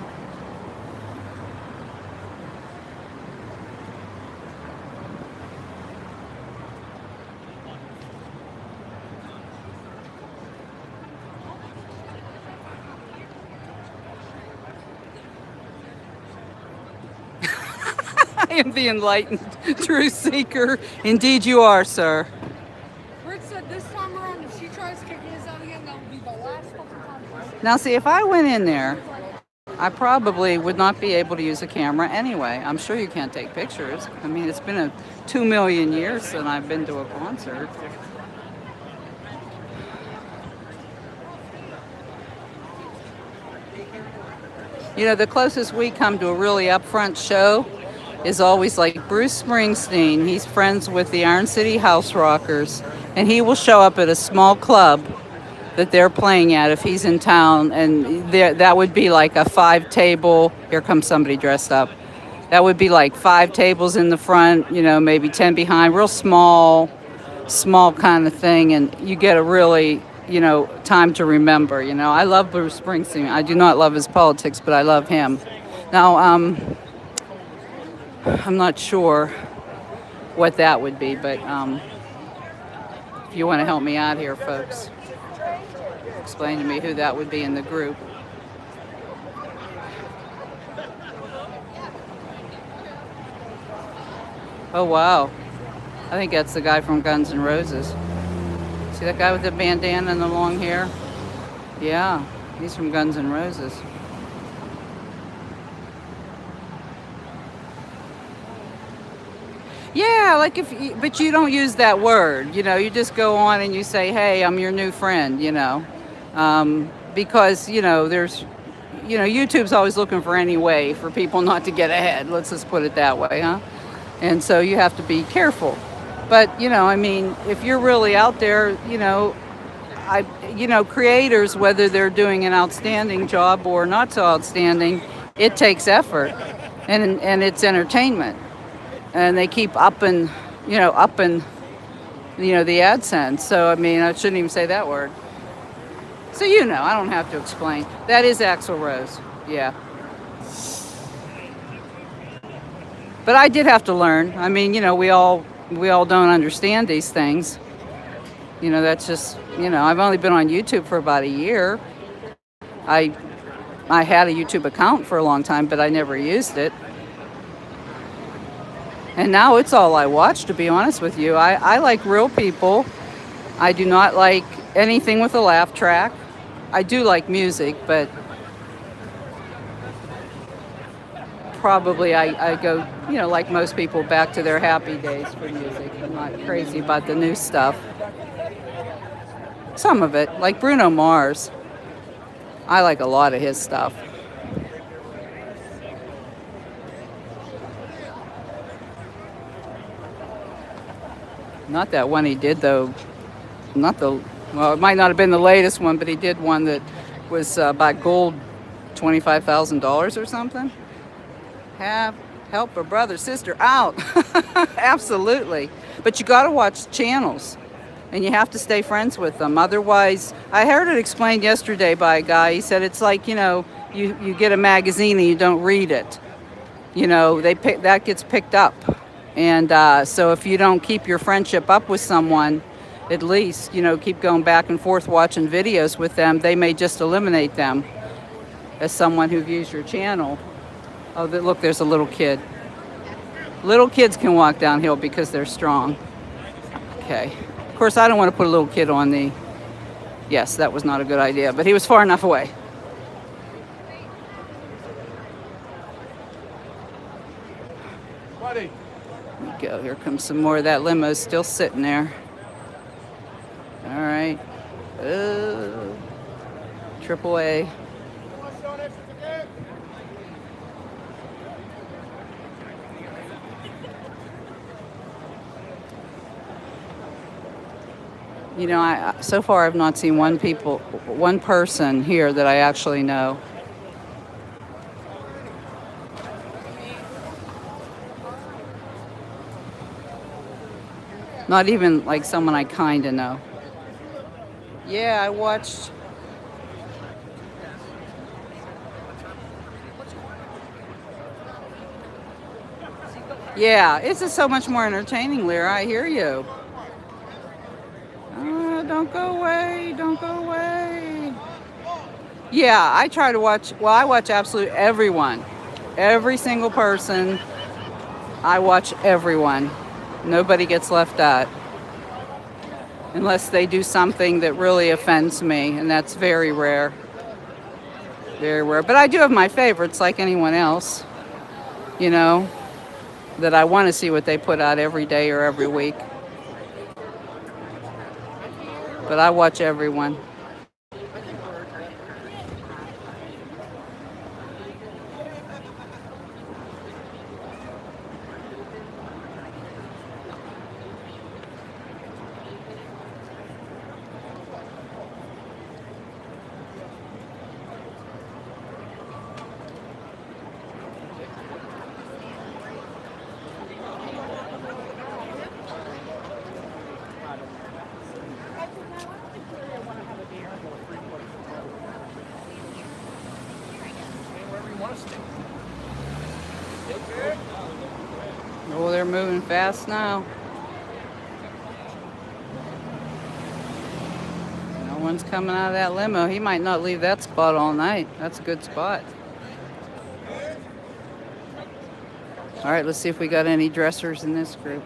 I am the enlightened truth seeker. Indeed you are, sir. Rick said this time around, if she tries kicking us out again, that will be the last fucking time. Now see, if I went in there, I probably would not be able to use a camera anyway. I'm sure you can't take pictures. I mean, it's been 2 million years since I've been to a concert. You know, the closest we come to a really upfront show is always like Bruce Springsteen. He's friends with the Iron City House Rockers, and he will show up at a small club that they're playing at if he's in town, and that would be like a 5 table. Here comes somebody dressed up. That would be like 5 tables in the front, maybe 10 behind, real small kind of thing, and you get a really, time to remember. I love Bruce Springsteen. I do not love his politics, but I love him. Now, I'm not sure what that would be, but if you want to help me out here, folks, explain to me who that would be in the group. Oh, wow. I think that's the guy from Guns N' Roses. See that guy with the bandana and the long hair? Yeah, he's from Guns N' Roses. Yeah, but you don't use that word, you just go on and you say, hey, I'm your new friend, because, YouTube's always looking for any way for people not to get ahead. Let's just put it that way, huh? And so you have to be careful. But, if you're really out there, creators, whether they're doing an outstanding job or not so outstanding, it takes effort and it's entertainment. And they keep upping the AdSense. So, I shouldn't even say that word. So, I don't have to explain. That is Axl Rose. Yeah. But I did have to learn. We all don't understand these things. That's just, I've only been on YouTube for about a year. I had a YouTube account for a long time, but I never used it. And now it's all I watch, to be honest with you. I like real people. I do not like anything with a laugh track. I do like music, but probably I go, like most people, back to their happy days for music. I'm not crazy about the new stuff. Some of it, like Bruno Mars. I like a lot of his stuff. Not that one he did, though. It might not have been the latest one, but he did one that was by Gold, $25,000 or something. Help a brother, sister out. Absolutely. But you got to watch channels, and you have to stay friends with them. Otherwise, I heard it explained yesterday by a guy. He said it's like, you get a magazine and you don't read it. That gets picked up. And so if you don't keep your friendship up with someone, at least, keep going back and forth watching videos with them, they may just eliminate them as someone who views your channel. Oh, look, there's a little kid. Little kids can walk downhill because they're strong. Okay. Of course, I don't want to put a little kid on the... Yes, that was not a good idea, but he was far enough away. Buddy. Here we go. Here comes some more of that limo still sitting there. All right. Triple A. So far I've not seen one person here that I actually know. Not even like someone I kind of know. Yeah, I watched. Yeah, it's just so much more entertaining, Lyra. I hear you. Don't go away. Don't go away. Yeah, I try to watch. Well, I watch absolutely everyone. Every single person. I watch everyone. Nobody gets left out. Unless they do something that really offends me, and that's very rare. Very rare. But I do have my favorites like anyone else, that I want to see what they put out every day or every week. But I watch everyone. fast now. No one's coming out of that limo. He might not leave that spot all night. That's a good spot. All right, let's see if we got any dressers in this group.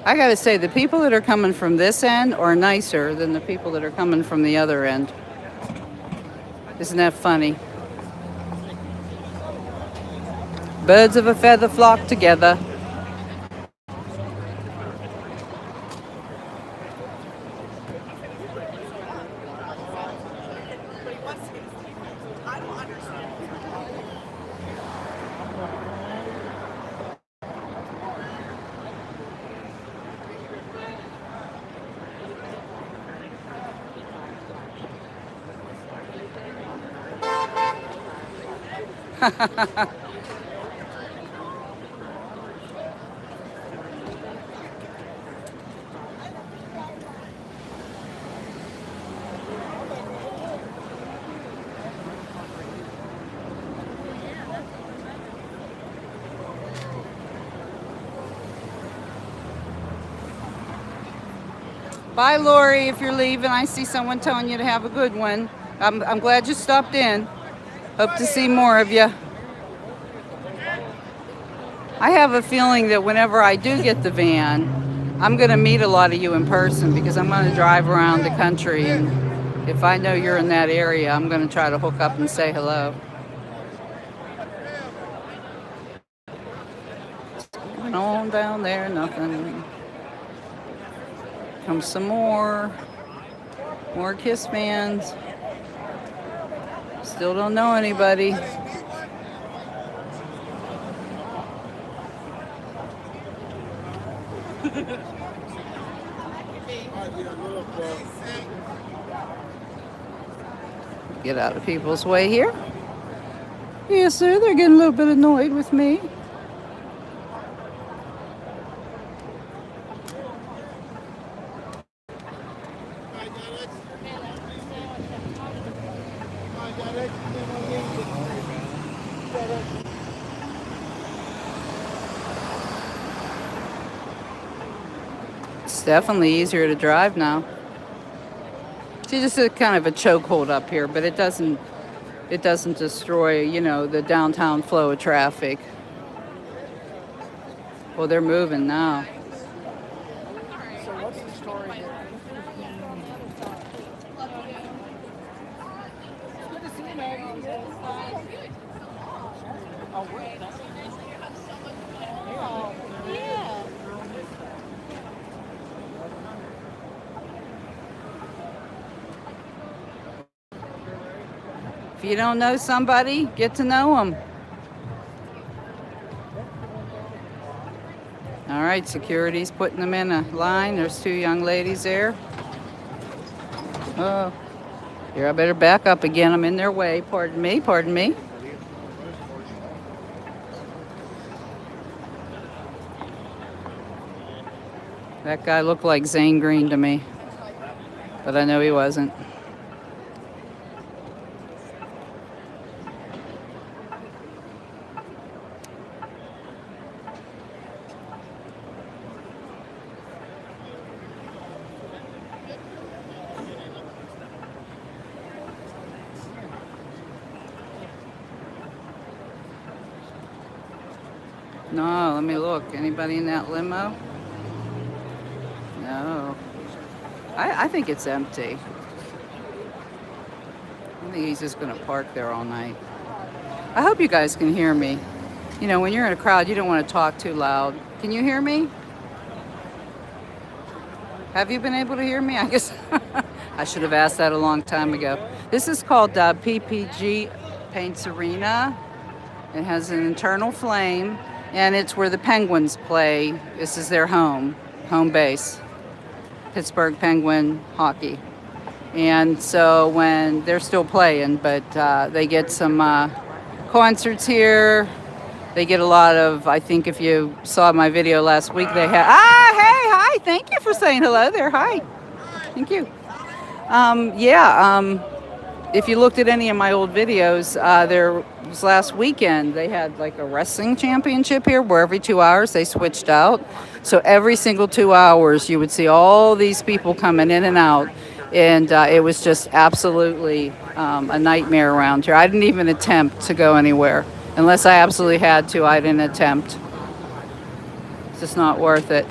I gotta say, the people that are coming from this end are nicer than the people that are coming from the other end. Isn't that funny? Birds of a feather flock together. Bye, Lori. If you're leaving, I see someone telling you to have a good one. I'm glad you stopped in. Hope to see more of you. I have a feeling that whenever I do get the van, I'm going to meet a lot of you in person because I'm going to drive around the country. And if I know you're in that area, I'm going to try to hook up and say hello. Going on down there, nothing. Come some more Kiss fans. Still don't know anybody. Get out of people's way here. Yes, sir, they're getting a little bit annoyed with me. It's definitely easier to drive now. See, just a kind of a chokehold up here, but it doesn't destroy, you know, the downtown flow of traffic. Well, they're moving now. So what's the story here? Good to see you, Maggie. Oh, wait. Yeah. If you don't know somebody, get to know them. All right, security's putting them in a line. There's two young ladies there. Oh, here, I better back up again. I'm in their way. Pardon me, pardon me. That guy looked like Zane Green to me, but I know he wasn't. No, let me look. Anybody in that limo? No. I think it's empty. I think he's just going to park there all night. I hope you guys can hear me. You know, when you're in a crowd, you don't want to talk too loud. Can you hear me? Have you been able to hear me? I guess I should have asked that a long time ago. This is called PPG Paints Arena. It has an internal flame, and it's where the Penguins play. This is their home base. Pittsburgh Penguin hockey. And so when they're still playing, but they get some concerts here. They get a lot of, I think if you saw my video last week, they had, hey, hi, thank you for saying hello there, hi. Thank you. if you looked at any of my old videos, there was last weekend, they had like a wrestling championship here where every 2 hours they switched out. So every single 2 hours you would see all these people coming in and out. And it was just absolutely a nightmare around here. I didn't even attempt to go anywhere. Unless I absolutely had to, I didn't attempt. It's just not worth it.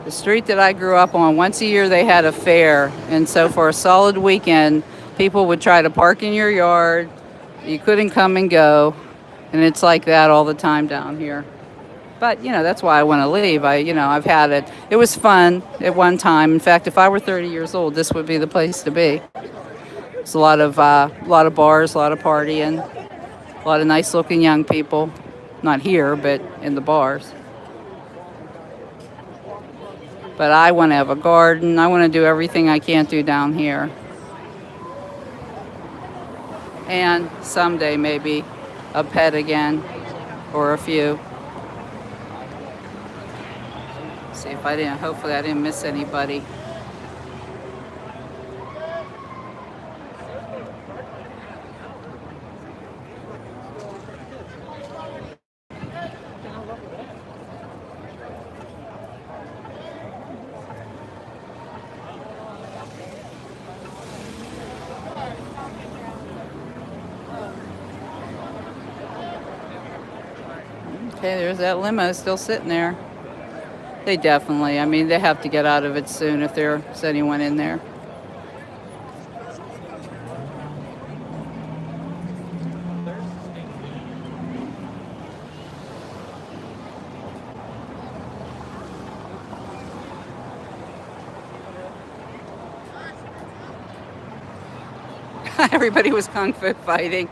The street that I grew up on, once a year they had a fair. And so for a solid weekend, people would try to park in your yard. You couldn't come and go. And it's like that all the time down here. But, that's why I want to leave. I've had it. It was fun at one time. In fact, if I were 30 years old, this would be the place to be. There's a lot of bars, a lot of partying, a lot of nice-looking young people. Not here, but in the bars. But I want to have a garden. I want to do everything I can't do down here. And someday maybe a pet again, or a few. See if hopefully I didn't miss anybody. Okay, there's that limo still sitting there. They definitely, they have to get out of it soon if there's anyone in there. Everybody was kung fu fighting.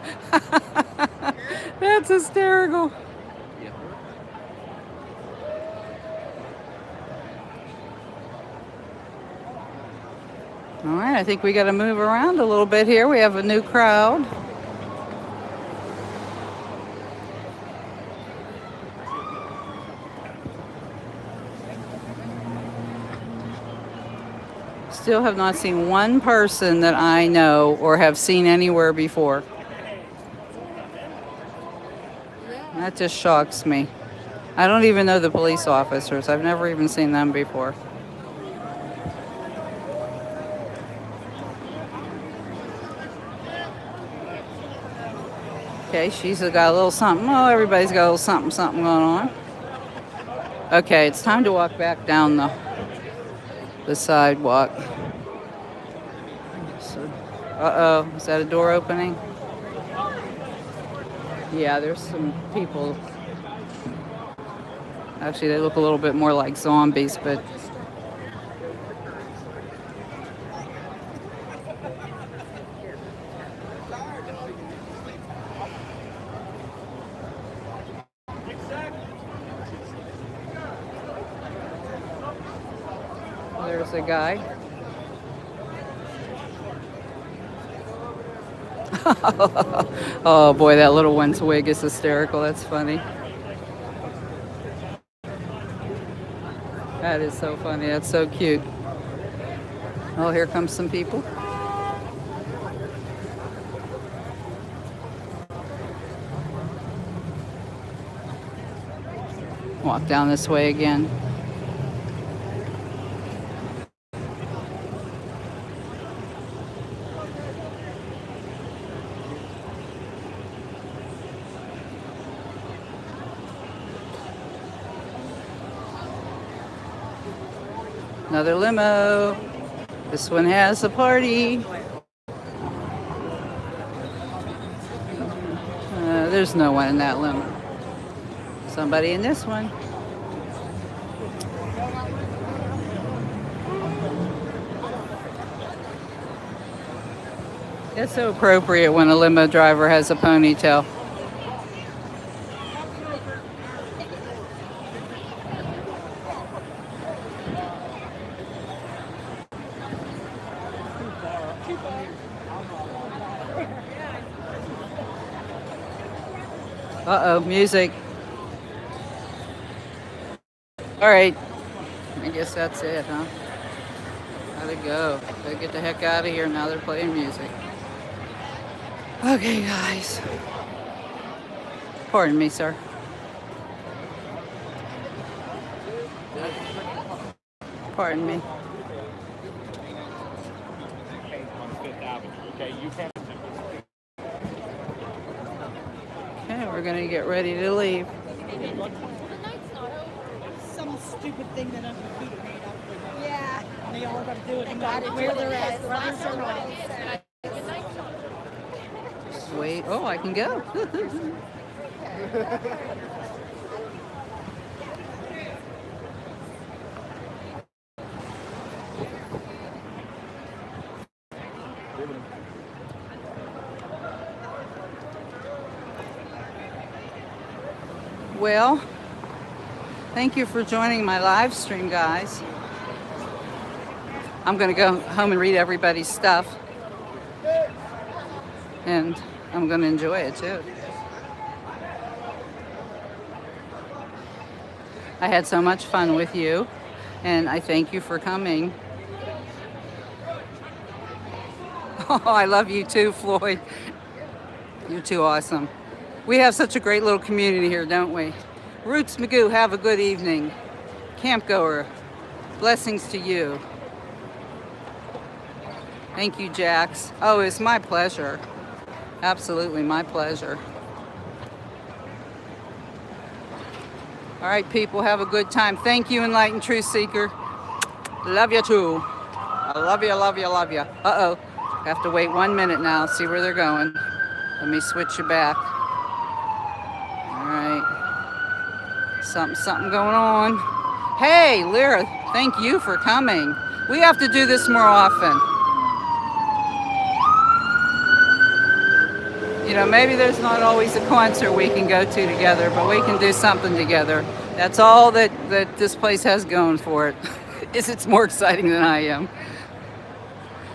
That's hysterical. All right, I think we got to move around a little bit here. We have a new crowd. Still have not seen one person that I know or have seen anywhere before. That just shocks me. I don't even know the police officers. I've never even seen them before. Okay, she's got a little something. Oh, everybody's got a little something going on. Okay, it's time to walk back down the sidewalk. So, uh-oh, is that a door opening? Yeah, there's some people. Actually, they look a little bit more like zombies, but there's a guy. Oh boy, that little one's wig is hysterical. That's funny. That is so funny. That's so cute. Oh, here comes some people. Walk down this way again. Another limo. This one has a party. There's no one in that limo. Somebody in this one. It's so appropriate when a limo driver has a ponytail. Uh-oh, music. All right. I guess that's it, huh? Gotta go. Gotta get the heck out of here. Now they're playing music. Okay, guys. Pardon me, sir. Pardon me. On Fifth Avenue. Okay, you can. Okay, we're gonna get ready to leave. Some stupid thing that Uncle Peter made up. Yeah. And they all got to do it no matter where they're at, brothers or not. Just wait. Oh, I can go. Well, thank you for joining my live stream, guys. I'm going to go home and read everybody's stuff. And I'm going to enjoy it too. I had so much fun with you, and I thank you for coming. Oh, I love you too, Floyd. You're too awesome. We have such a great little community here, don't we? Roots Magoo, have a good evening. Camp goer, blessings to you. Thank you, Jax. Oh, it's my pleasure. Absolutely my pleasure. All right, people, have a good time. Thank you, Enlightened Truth Seeker. Love you too. I love you, love you, love you. Uh-oh. Have to wait 1 minute now, see where they're going. Let me switch you back. All right. Something going on. Hey, Lyra, thank you for coming. We have to do this more often. You know, maybe there's not always a concert we can go to together, but we can do something together. That's all that this place has going for it. Is it's more exciting than I am.